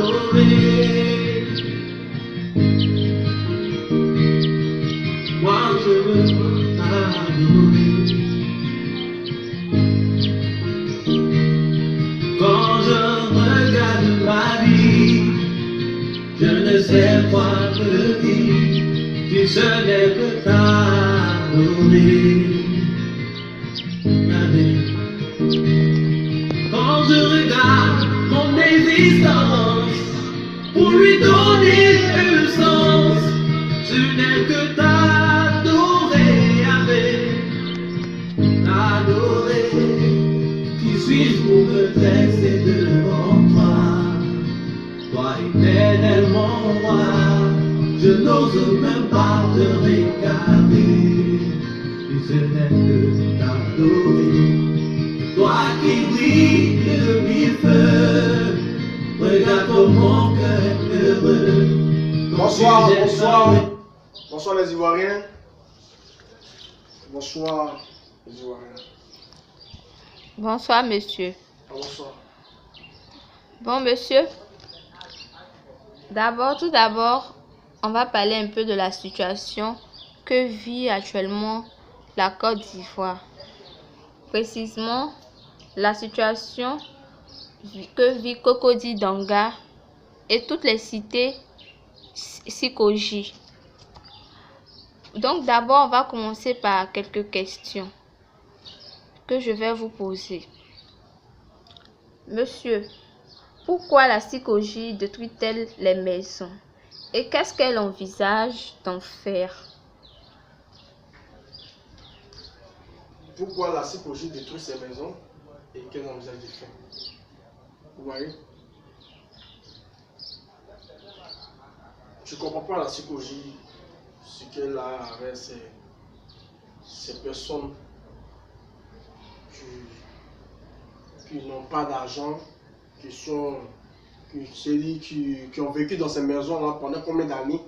t'adorer. Moi je veux t'adorer. Quand je regarde ma vie, je ne sais quoi te dire, si ce n'est que t'adorer. Quand je regarde mon existence, pour lui donner un sens, ce n'est que t'adorer, t'adorer. Qui suis-je pour me dresser devant toi? Toi éternellement roi, je n'ose même pas te regarder, si ce n'est que t'adorer. Toi qui brille de mille feux, regarde comme mon cœur est heureux. Bonsoir, bonsoir. Bonsoir les Ivoiriens. Bonsoir les Ivoiriens. Bonsoir, monsieur. Bonsoir. Bon, monsieur, tout d'abord, on va parler un peu de la situation que vit actuellement la Côte d'Ivoire. Précisément, la situation que vit Cocody Danga et toutes les cités Sikoji. Donc d'abord, on va commencer par quelques questions que je vais vous poser. Monsieur, pourquoi la Sikoji détruit-elle les maisons? Et qu'est-ce qu'elle envisage d'en faire? Pourquoi la Sikoji détruit ses maisons et qu'elle envisage de faire? Vous voyez? Je ne comprends pas la Sikoji, ce qu'elle a avec ces personnes qui n'ont pas d'argent, qui ont vécu dans ces maisons-là pendant combien d'années?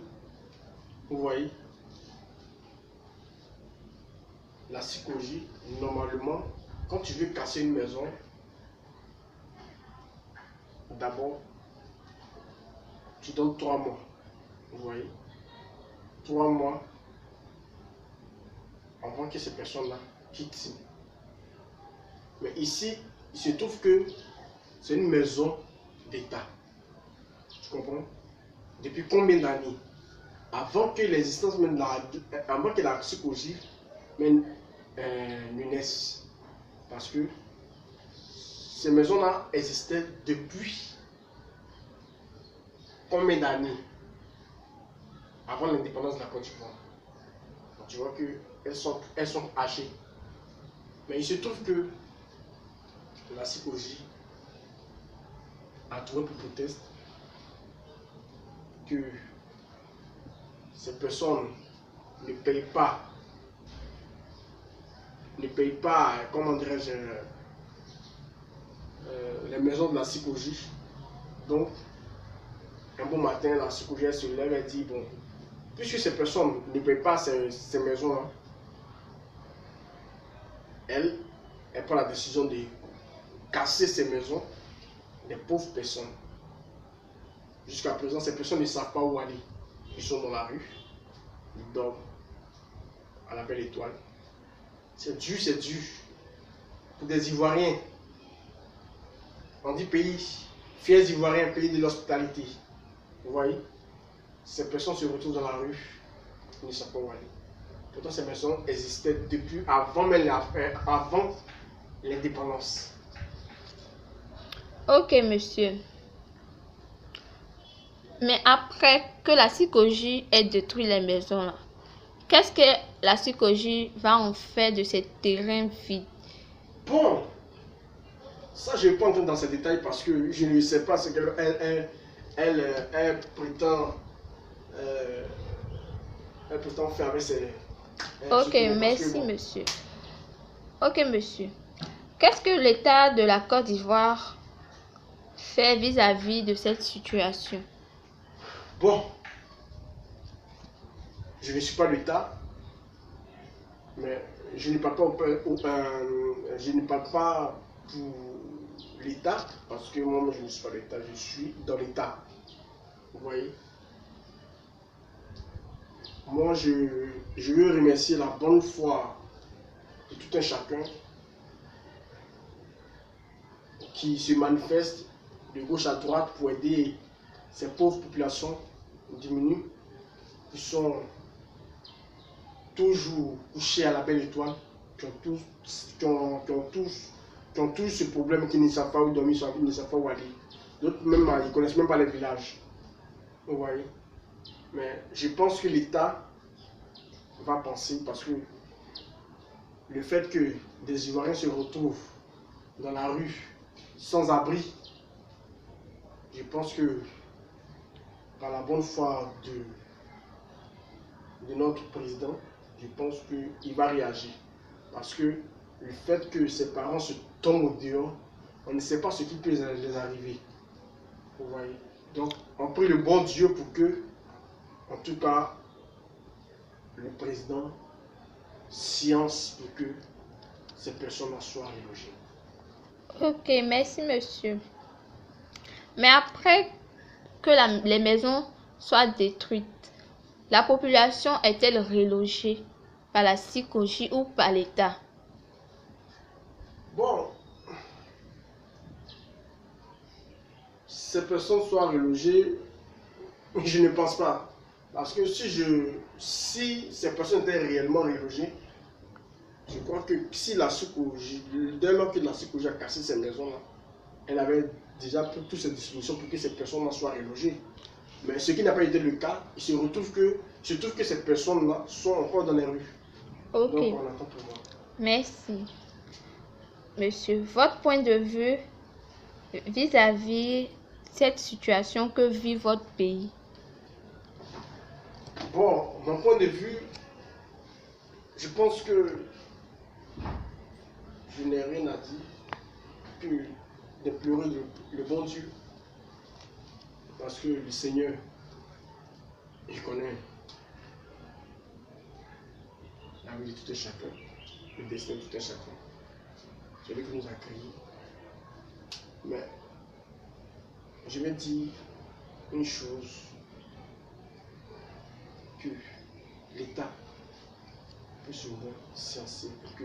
Vous voyez? La Sikoji, normalement, quand tu veux casser une maison, d'abord, tu donnes 3 mois. Vous voyez? 3 mois avant que ces personnes-là quittent. Mais ici, il se trouve que c'est une maison d'État. Tu comprends? Depuis combien d'années? Avant que l'existence même avant que la Sikoji ne naisse. Parce que ces maisons-là existaient depuis combien d'années? Avant l'indépendance de la Côte d'Ivoire. Tu vois qu'elles sont âgées. Mais il se trouve que la Sikoji a trouvé pour proteste que ces personnes ne payent pas, comment dirais-je, les maisons de la Sikoji. Donc, un bon matin, la Sikoji se lève et dit, bon, puisque ces personnes ne payent pas ces maisons-là, elle prend la décision de casser ces maisons des pauvres personnes. Jusqu'à présent, ces personnes ne savent pas où aller. Ils sont dans la rue, ils dorment à la belle étoile. C'est dur, c'est dur. Pour des Ivoiriens, on dit pays, fiers Ivoiriens, pays de l'hospitalité. Vous voyez? Ces personnes se retrouvent dans la rue, ils ne savent pas où aller. Pourtant, ces maisons existaient depuis avant l'indépendance. Ok, monsieur. Mais après que la Sikoji ait détruit les maisons là, qu'est-ce que la Sikoji va en faire de ces terrains vides? Bon, ça je ne vais pas entrer dans ces détails parce que je ne sais pas ce qu'elle prétend faire avec ses... Ok, merci monsieur. Ok monsieur. Qu'est-ce que l'État de la Côte d'Ivoire fait vis-à-vis de cette situation? Bon, je ne suis pas l'État, mais je ne parle pas pour l'État, parce que moi je ne suis pas l'État, je suis dans l'État. Vous voyez? Moi je veux remercier la bonne foi de tout un chacun qui se manifeste de gauche à droite pour aider ces pauvres populations diminuées qui sont toujours couchées à la belle étoile, qui ont tous ce problème, qui ne savent pas où dormir, ils ne savent pas où aller. D'autres même, ils ne connaissent même pas les villages. Vous voyez? Mais je pense que l'État va penser, parce que le fait que des Ivoiriens se retrouvent dans la rue, sans abri, je pense que par la bonne foi de notre président, je pense qu'il va réagir. Parce que le fait que ses parents se tombent au dehors, on ne sait pas ce qui peut les arriver. Vous voyez? Donc, on prie le bon Dieu pour que, en tout cas, le président science pour que ces personnes soient relogées. Ok, merci monsieur. Mais après que les maisons soient détruites, la population est-elle relogée par la CICOJ ou par l'État? Bon, ces personnes soient relogées, je ne pense pas. Parce que si ces personnes étaient réellement relogées, je crois que si la CICOJ, dès lors que la CICOJ a cassé ces maisons-là, elle avait déjà pris toutes ces dispositions pour que ces personnes-là soient relogées. Mais ce qui n'a pas été le cas, il se trouve que ces personnes-là sont encore dans les rues. Ok. Donc on attend pour voir. Merci. Monsieur, votre point de vue vis-à-vis cette situation que vit votre pays? Bon, mon point de vue, je pense que je n'ai rien à dire que de pleurer le bon Dieu. Parce que le Seigneur, il connaît la vie de tout un chacun, le destin de tout un chacun. Celui qui nous a créés. Mais je vais dire une chose, que l'État peut se moins sciencer pour que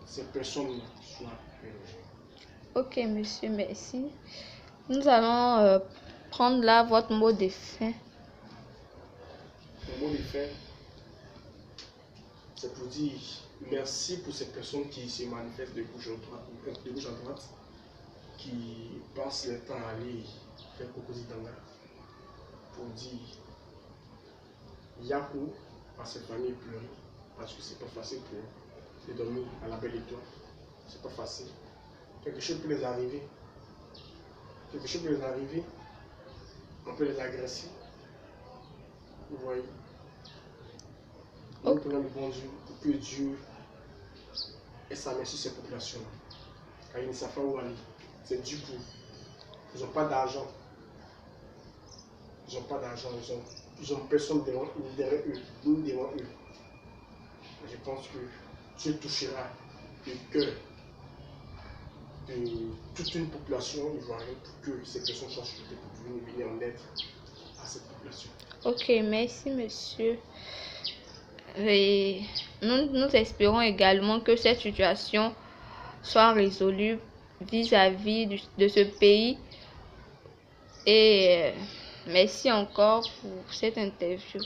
ces personnes soient relogées. Ok, monsieur, merci. Nous allons prendre là votre mot de fin. Le mot de fin, c'est pour dire merci pour ces personnes qui se manifestent de gauche à droite, qui passent le temps à aller faire Cocody Danga pour dire Yakou à ses familles pleurer, parce que c'est pas facile pour eux de dormir à la belle étoile. C'est pas facile. Quelque chose peut les arriver. Quelque chose peut les arriver. On peut les agresser. Vous voyez. Nous prenons le bon Dieu pour que Dieu ait sa main sur ces populations-là. Car ils ne savent pas où aller. C'est du coup. Ils n'ont pas d'argent. Ils n'ont pas d'argent. Ils ont personne derrière eux. Nous devant eux. Je pense que Dieu touchera le cœur de toute une population ivoirienne pour que ces personnes soient soutenues pour venir en aide à cette population. Ok, merci monsieur. Et nous espérons également que cette situation soit résolue vis-à-vis de ce pays. Et merci encore pour cette interview.